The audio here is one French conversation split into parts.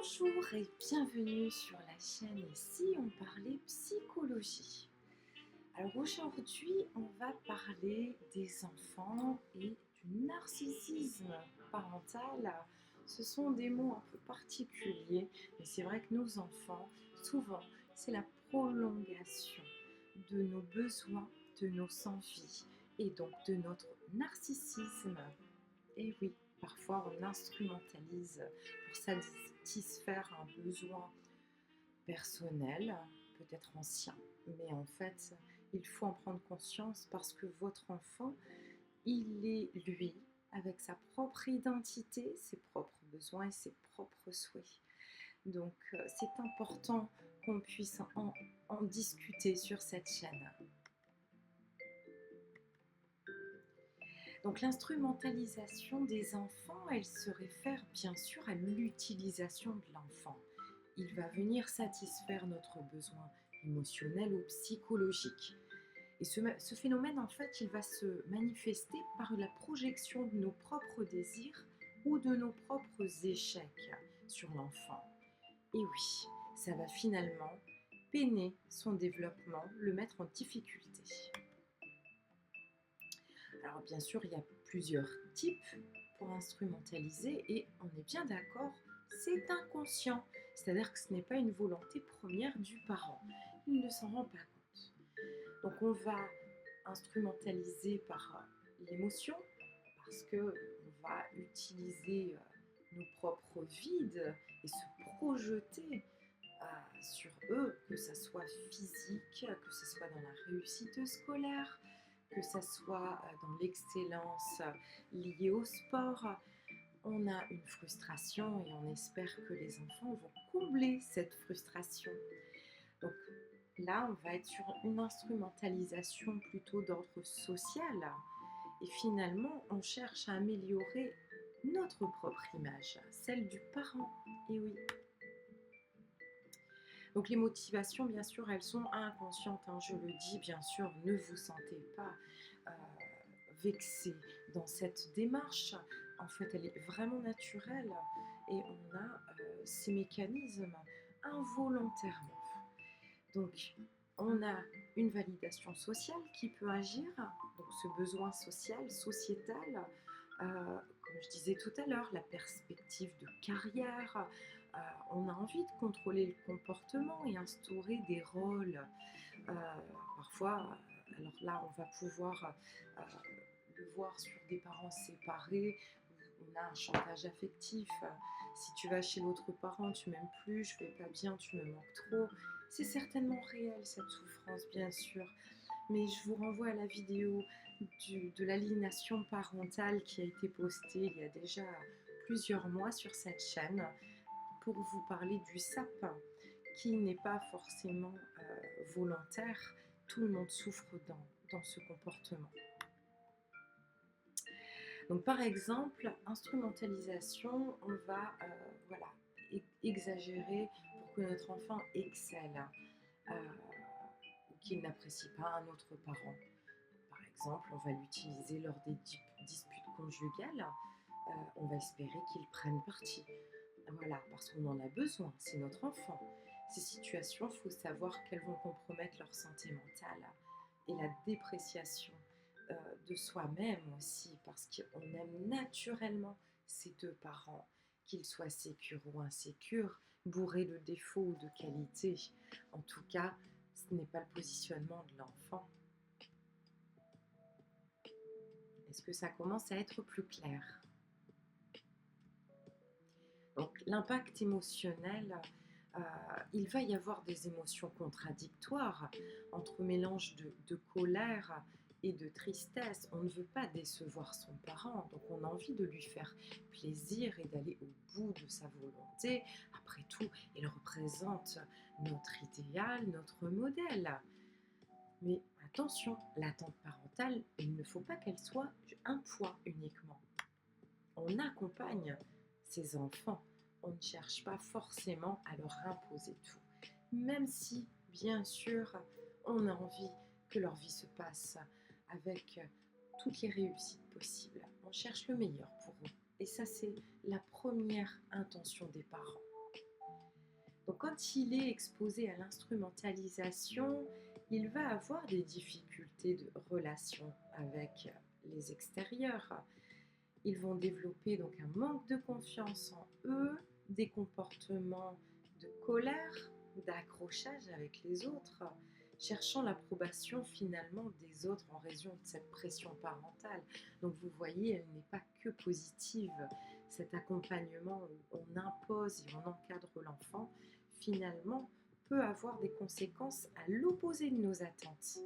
Bonjour et bienvenue sur la chaîne Si on parlait psychologie. Alors aujourd'hui, on va parler des enfants et du narcissisme parental. Ce sont des mots un peu particuliers, mais c'est vrai que nos enfants, souvent, c'est la prolongation de nos besoins, de nos envies et donc de notre narcissisme. Et oui, parfois on instrumentalise pour satisfaire un besoin personnel, peut-être ancien, mais en fait, il faut en prendre conscience parce que votre enfant, il est lui, avec sa propre identité, ses propres besoins et ses propres souhaits. Donc, c'est important qu'on puisse en discuter sur cette chaîne. Donc l'instrumentalisation des enfants, elle se réfère bien sûr à l'utilisation de l'enfant. Il va venir satisfaire notre besoin émotionnel ou psychologique. Et ce phénomène, en fait, il va se manifester par la projection de nos propres désirs ou de nos propres échecs sur l'enfant. Et oui, ça va finalement peiner son développement, le mettre en difficulté. Alors bien sûr, il y a plusieurs types pour instrumentaliser et on est bien d'accord, c'est inconscient. C'est-à-dire que ce n'est pas une volonté première du parent. Il ne s'en rend pas compte. Donc on va instrumentaliser par l'émotion parce que on va utiliser nos propres vides et se projeter sur eux, que ce soit physique, que ce soit dans la réussite scolaire, que ce soit dans l'excellence liée au sport. On a une frustration et on espère que les enfants vont combler cette frustration. Donc là, on va être sur une instrumentalisation plutôt d'ordre social et finalement, on cherche à améliorer notre propre image, celle du parent. Et oui. Donc les motivations, bien sûr, elles sont inconscientes, hein, je le dis, bien sûr, ne vous sentez pas euh, vexé dans cette démarche. En fait, elle est vraiment naturelle et on a ces mécanismes involontairement. Donc, on a une validation sociale qui peut agir, donc ce besoin social, sociétal, comme je disais tout à l'heure, la perspective de carrière, euh, on a envie de contrôler le comportement et instaurer des rôles. Euh, Parfois, alors là, on va pouvoir le voir sur des parents séparés, où on a un chantage affectif. Si tu vas chez l'autre parent, tu m'aimes plus, je vais pas bien, tu me manques trop. C'est certainement réel cette souffrance, bien sûr, mais je vous renvoie à la vidéo de l'aliénation parentale qui a été postée il y a déjà plusieurs mois sur cette chaîne pour vous parler du SAP qui n'est pas forcément volontaire. Tout le monde souffre dans ce comportement. Donc par exemple, instrumentalisation, on va voilà, exagérer pour que notre enfant excelle ou qu'il n'apprécie pas un autre parent. Par exemple, on va l'utiliser lors des disputes conjugales. On va espérer qu'il prenne parti. Voilà, parce qu'on en a besoin, c'est notre enfant. Ces situations, il faut savoir qu'elles vont compromettre leur santé mentale et la dépréciation euh, de soi-même aussi, parce qu'on aime naturellement ces deux parents, qu'ils soient sécures ou insécures, bourrés de défauts ou de qualités. En tout cas, ce n'est pas le positionnement de l'enfant. Est-ce que ça commence à être plus clair? Donc l'impact émotionnel, il va y avoir des émotions contradictoires entre mélange de colère et de tristesse. On ne veut pas décevoir son parent, donc on a envie de lui faire plaisir et d'aller au bout de sa volonté. Après tout, il représente notre idéal, notre modèle. Mais attention, l'attente parentale, il ne faut pas qu'elle soit un poids uniquement. On accompagne ses enfants, on ne cherche pas forcément à leur imposer tout. Même si, bien sûr, on a envie que leur vie se passe avec toutes les réussites possibles. On cherche le meilleur pour eux. Et ça, c'est la première intention des parents. Donc quand il est exposé à l'instrumentalisation, il va avoir des difficultés de relation avec les extérieurs. Ils vont développer donc un manque de confiance en eux, des comportements de colère, d'accrochage avec les autres, cherchant l'approbation finalement des autres en raison de cette pression parentale. Donc vous voyez, elle n'est pas que positive. Cet accompagnement où on impose et on encadre l'enfant, finalement, peut avoir des conséquences à l'opposé de nos attentes.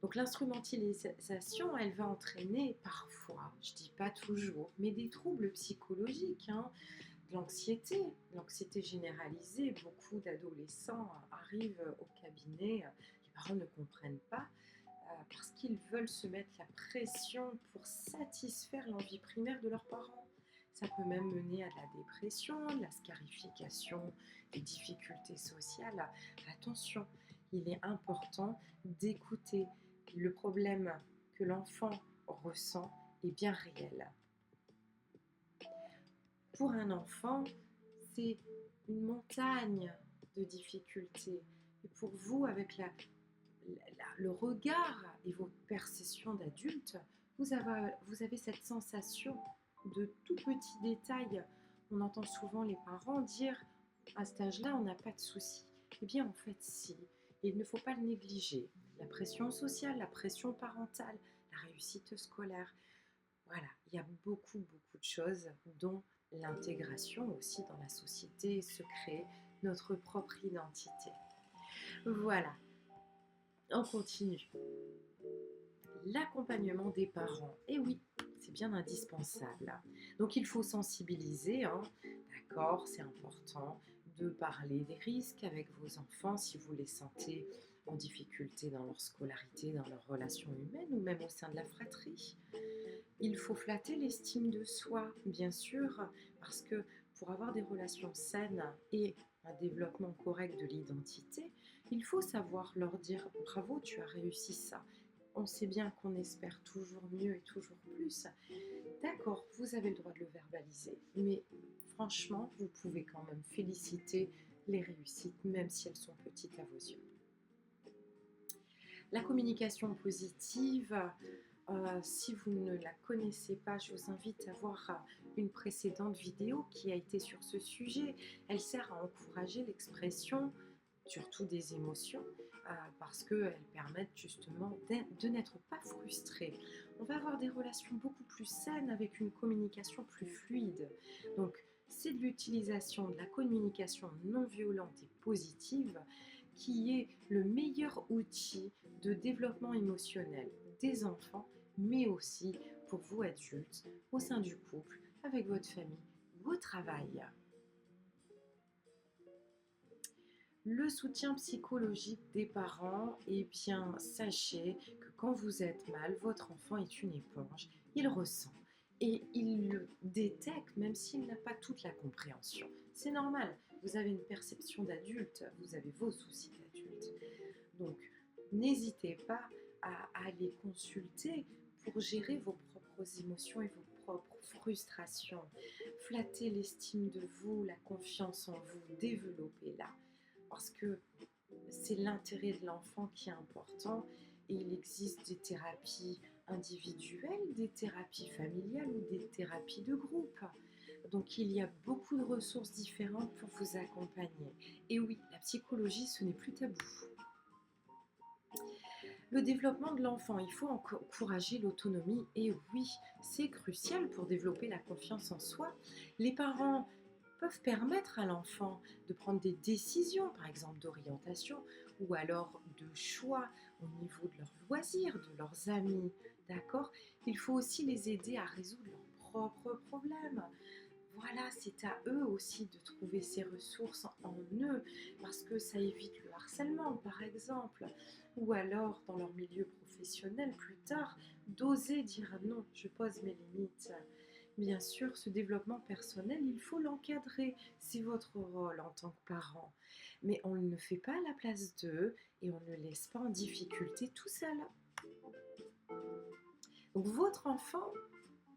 Donc l'instrumentalisation, elle va entraîner parfois, je dis pas toujours, mais des troubles psychologiques, hein, de l'anxiété généralisée. Beaucoup d'adolescents arrivent au cabinet, les parents ne comprennent pas parce qu'ils veulent se mettre la pression pour satisfaire l'envie primaire de leurs parents. Ça peut même mener à de la dépression, de la scarification, des difficultés sociales. Attention, il est important d'écouter. Le problème que l'enfant ressent est bien réel. Pour un enfant, c'est une montagne de difficultés. Et pour vous, avec le regard et vos perceptions d'adulte, vous avez cette sensation de tout petits détails. On entend souvent les parents dire à cet âge-là, on n'a pas de soucis. Eh bien, en fait, si. Et il ne faut pas le négliger. La pression sociale, la pression parentale, la réussite scolaire. Voilà, il y a beaucoup de choses, dont l'intégration aussi dans la société, se créer notre propre identité. Voilà, on continue. L'accompagnement des parents. Et oui, c'est bien indispensable. Donc il faut sensibiliser, hein, d'accord, c'est important de parler des risques avec vos enfants si vous les sentez en difficulté dans leur scolarité, dans leurs relations humaines ou même au sein de la fratrie. Il faut flatter l'estime de soi, bien sûr, parce que pour avoir des relations saines et un développement correct de l'identité, il faut savoir leur dire bravo, tu as réussi ça. On sait bien qu'on espère toujours mieux et toujours plus. D'accord, vous avez le droit de le verbaliser, mais franchement, vous pouvez quand même féliciter les réussites, même si elles sont petites à vos yeux. La communication positive, si vous ne la connaissez pas, je vous invite à voir une précédente vidéo qui a été sur ce sujet. Elle sert à encourager l'expression, surtout des émotions, parce qu'elles permettent justement de n'être pas frustré. On va avoir des relations beaucoup plus saines avec une communication plus fluide. Donc, c'est de l'utilisation de la communication non violente et positive qui est le meilleur outil de développement émotionnel des enfants, mais aussi pour vous adultes, au sein du couple, avec votre famille, au travail. Le soutien psychologique des parents, eh bien, sachez que quand vous êtes mal, votre enfant est une éponge, il ressent et il le détecte même s'il n'a pas toute la compréhension. C'est normal, vous avez une perception d'adulte, vous avez vos soucis d'adulte. Donc, n'hésitez pas à aller consulter pour gérer vos propres émotions et vos propres frustrations. Flattez l'estime de vous, la confiance en vous, développez-la. Parce que c'est l'intérêt de l'enfant qui est important et il existe des thérapies individuelles, des thérapies familiales ou des thérapies de groupe. Donc il y a beaucoup de ressources différentes pour vous accompagner. Et oui, la psychologie, ce n'est plus tabou. Le développement de l'enfant, il faut encourager l'autonomie et oui, c'est crucial pour développer la confiance en soi. Les parents peuvent permettre à l'enfant de prendre des décisions, par exemple d'orientation ou alors de choix au niveau de leurs loisirs, de leurs amis, d'accord? Il faut aussi les aider à résoudre leurs propres problèmes. Voilà, c'est à eux aussi de trouver ces ressources en eux, parce que ça évite le harcèlement, par exemple, ou alors dans leur milieu professionnel plus tard, d'oser dire non, je pose mes limites. Bien sûr, ce développement personnel, il faut l'encadrer, c'est votre rôle en tant que parent. Mais on ne fait pas à la place d'eux et on ne laisse pas en difficulté tout seul. Donc votre enfant,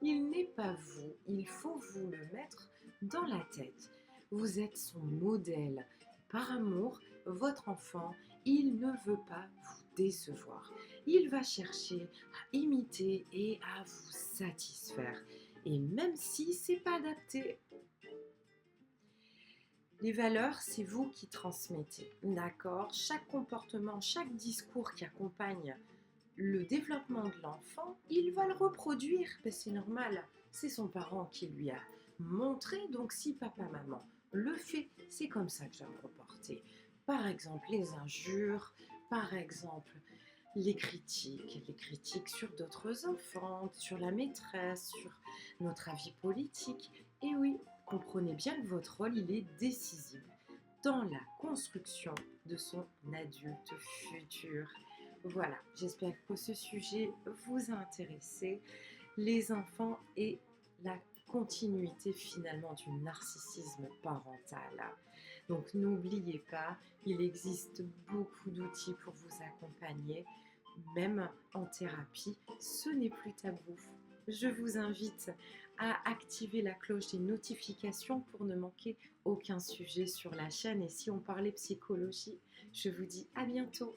il n'est pas vous, il faut vous le mettre dans la tête. vous êtes son modèle. Par amour, votre enfant, il ne veut pas vous décevoir. Il va chercher à imiter et à vous satisfaire. Et même si c'est pas adapté, les valeurs, c'est vous qui transmettez. D'accord? Chaque comportement, chaque discours qui accompagne le développement de l'enfant, il va le reproduire. Ben, c'est normal. C'est son parent qui lui a montré. Donc si papa, maman le fait, c'est comme ça que je vais me comporter. Par exemple, les injures, par exemple, les critiques sur d'autres enfants, sur la maîtresse, sur notre avis politique. Et oui, comprenez bien que votre rôle, il est décisif dans la construction de son adulte futur. Voilà, j'espère que ce sujet vous a intéressé. Les enfants et la continuité finalement du narcissisme parental. Donc n'oubliez pas, il existe beaucoup d'outils pour vous accompagner, même en thérapie, ce n'est plus tabou. Je vous invite à activer la cloche des notifications pour ne manquer aucun sujet sur la chaîne. Et si on parlait psychologie, je vous dis à bientôt.